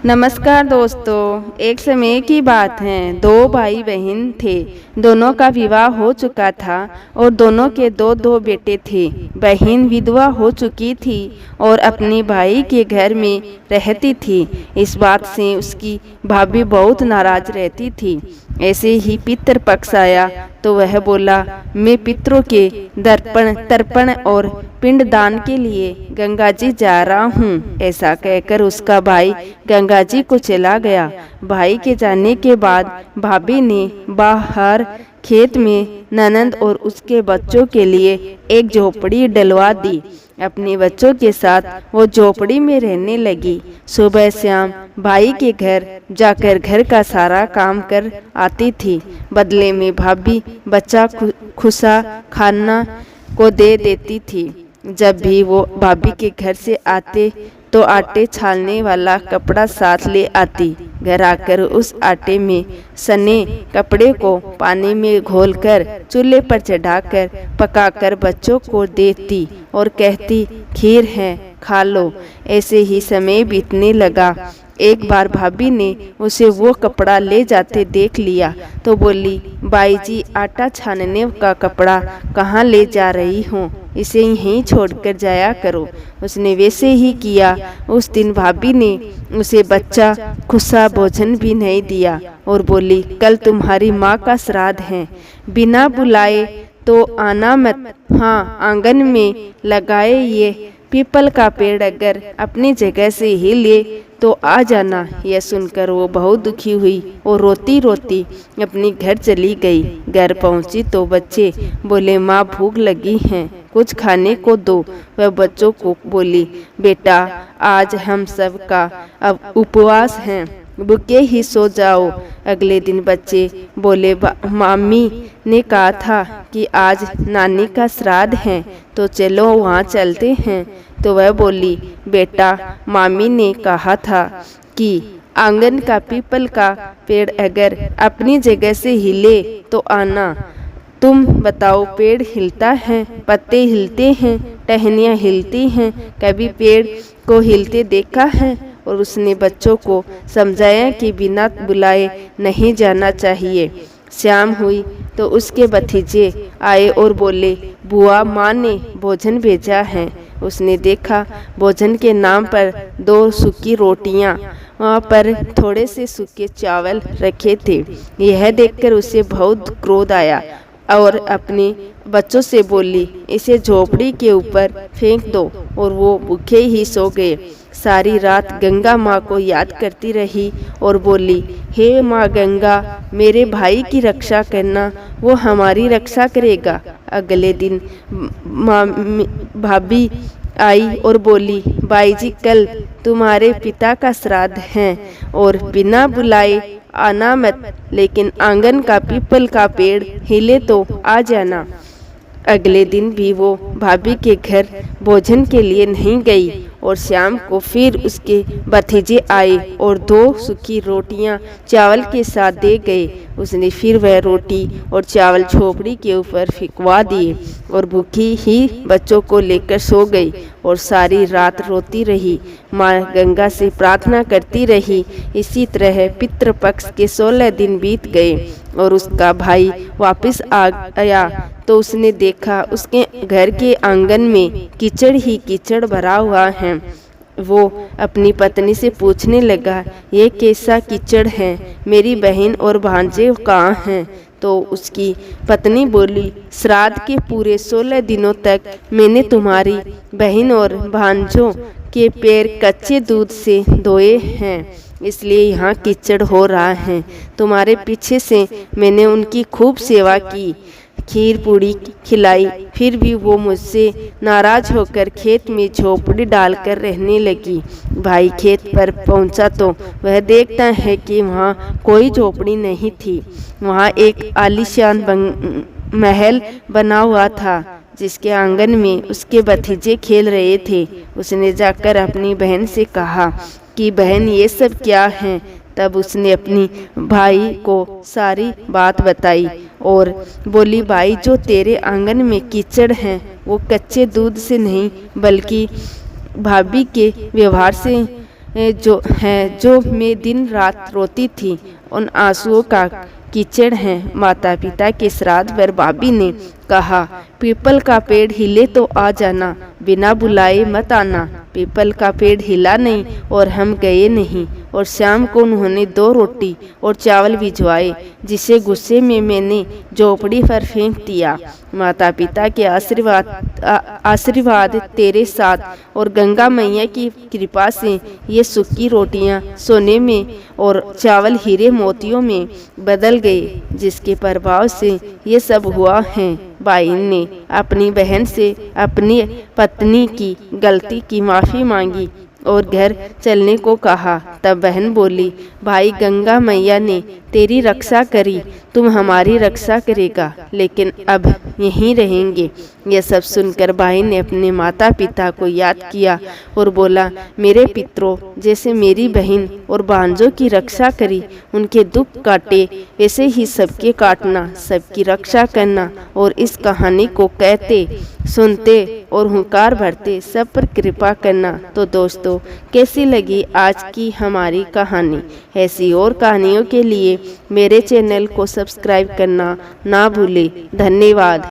नमस्कार दोस्तों। एक समय की बात है, दो भाई बहन थे। दोनों का विवाह हो चुका था और दोनों के दो दो बेटे थे। बहन विधवा हो चुकी थी और अपने भाई के घर में रहती थी। इस बात से उसकी भाभी बहुत नाराज रहती थी। ऐसे ही पितृ पक्ष आया तो वह बोला, मैं पितरों के तर्पण और पिंडदान के लिए गंगा जी जा रहा हूँ। ऐसा कहकर उसका भाई गंगा जी को चला गया। भाई के जाने के बाद भाभी ने बाहर खेत में ननंद और उसके बच्चों के लिए एक झोपड़ी डलवा दी। अपने बच्चों के साथ वो झोपड़ी में रहने लगी। सुबह शाम भाई के घर जाकर घर का सारा काम कर आती थी। बदले में भाभी बच्चा खुशा खाना को दे देती थी। जब भी वो भाभी के घर से आते तो आटे छालने वाला कपड़ा साथ ले आती। घर आकर उस आटे में सने कपड़े को पानी में घोलकर चूल्हे पर चढ़ाकर पकाकर बच्चों को देती और कहती, खीर है, खा लो। ऐसे ही समय बीतने लगा। एक बार भाभी ने उसे वो कपड़ा ले जाते देख लिया तो बोली, बाई जी, आटा छानने का कपड़ा कहाँ ले जा रही हो? इसे यहीं छोड़कर जाया करो। उसने वैसे ही किया। उस दिन भाभी ने उसे बच्चा खुशा भोजन भी नहीं दिया और बोली, कल तुम्हारी माँ का श्राद्ध है, बिना बुलाए तो आना मत। हाँ, आंगन में लगाए ये पीपल का पेड़ अगर अपनी जगह से हिले तो आ जाना। यह सुनकर वो बहुत दुखी हुई और रोती रोती अपनी घर चली गई। घर पहुंची तो बच्चे बोले, माँ भूख लगी है, कुछ खाने को दो। वह बच्चों को बोली, बेटा, आज हम सब का अब उपवास है, भूखे ही सो जाओ। अगले दिन बच्चे बोले, मामी ने कहा था कि आज नानी का श्राद्ध है, तो चलो वहाँ चलते हैं। तो वह बोली, बेटा, मामी ने कहा था कि आंगन का पीपल का पेड़ अगर अपनी जगह से हिले तो आना। तुम बताओ, पेड़ हिलता है, पत्ते हिलते हैं, टहनियाँ हिलती हैं, कभी पेड़ को हिलते देखा है? और उसने बच्चों को समझाया कि बिना बुलाए नहीं जाना चाहिए। शाम हुई तो उसके भतीजे आए और बोले, बुआ, माँ ने भोजन भेजा है। उसने देखा भोजन के नाम पर 2 सूखी रोटियां, वहाँ पर थोड़े से सूखे चावल रखे थे। यह देखकर उसे बहुत क्रोध आया और अपने बच्चों से बोली, इसे झोपड़ी के ऊपर फेंक दो। और वो भूखे ही सो गए। सारी रात गंगा माँ को याद करती रही और बोली, हे माँ गंगा, मेरे भाई की रक्षा करना, वो हमारी रक्षा करेगा। अगले दिन भाभी आई और बोली, बाई जी, कल तुम्हारे पिता का श्राद्ध है और बिना बुलाए आना मत, लेकिन आंगन का पीपल का पेड़ हिले तो आ जाना। अगले दिन भी वो भाभी के घर भोजन के लिए नहीं गई और शाम को फिर उसके भतीजे आए और 2 सूखी रोटियां चावल के साथ दे गए। उसने फिर वह रोटी और चावल झोपड़ी के ऊपर फेंकवा दिए और भूखी ही बच्चों को लेकर सो गई और सारी रात रोती रही। माँ गंगा से प्रार्थना करती रही। इसी तरह पितृपक्ष के 16 दिन बीत गए और उसका भाई वापस आया तो उसने देखा उसके घर के आंगन में कीचड़ ही कीचड़ भरा हुआ है। वो अपनी पत्नी से पूछने लगा, ये कैसा कीचड़ है? मेरी बहन और भांजे कहाँ हैं? तो उसकी पत्नी बोली, श्राद्ध के पूरे 16 दिनों तक मैंने तुम्हारी बहन और भांजों के पैर कच्चे दूध से धोए हैं, इसलिए यहाँ कीचड़ हो रहा है। तुम्हारे पीछे से मैंने उनकी खूब सेवा की, खीर पूड़ी खिलाई, फिर भी वो मुझसे नाराज होकर खेत में झोपड़ी डालकर रहने लगी। भाई खेत पर पहुंचा तो वह देखता है कि वहाँ कोई झोपड़ी नहीं थी। वहाँ एक आलीशान महल बना हुआ था जिसके आंगन में उसके भतीजे खेल रहे थे। उसने जाकर अपनी बहन से कहा कि बहन, ये सब क्या है? तब उसने अपनी भाई को सारी बात बताई और बोली, भाई, जो तेरे आंगन में कीचड़ हैं वो कच्चे दूध से नहीं बल्कि भाभी के व्यवहार से जो मैं दिन रात रोती थी, उन आंसुओं का कीचड़ है। माता पिता के श्राद्ध पर भाभी ने कहा, पीपल का पेड़ हिले तो आ जाना, बिना बुलाए मत आना। पीपल का पेड़ हिला नहीं और हम गए नहीं, और शाम को उन्होंने 2 रोटी और चावल भिजवाए, जिसे गुस्से में मैंने झोपड़ी पर फेंक दिया। माता पिता के आशीर्वाद तेरे साथ और गंगा मैया की कृपा से ये सूखी रोटियां सोने में और चावल हीरे मोतियों में बदल गए, जिसके प्रभाव से ये सब हुआ है। भाई ने अपनी बहन से अपनी पत्नी की गलती की माफ़ी मांगी और घर चलने को कहा। तब बहन बोली, भाई गंगा मैया ने तेरी रक्षा करी, तुम हमारी रक्षा करेगा, लेकिन अब यहीं रहेंगे। यह सब सुनकर भाई ने अपने माता पिता को याद किया और बोला, मेरे पितरों, जैसे मेरी बहन और भांजों की रक्षा करी, उनके दुख काटे, वैसे ही सबके काटना, सबकी रक्षा करना, और इस कहानी को कहते, सुनते और हुंकार भरते सब पर कृपा करना। तो दोस्तों, कैसी लगी आज की हमारी कहानी? ऐसी और कहानियों के लिए मेरे चैनल को सब्सक्राइब करना ना भूलें। धन्यवाद।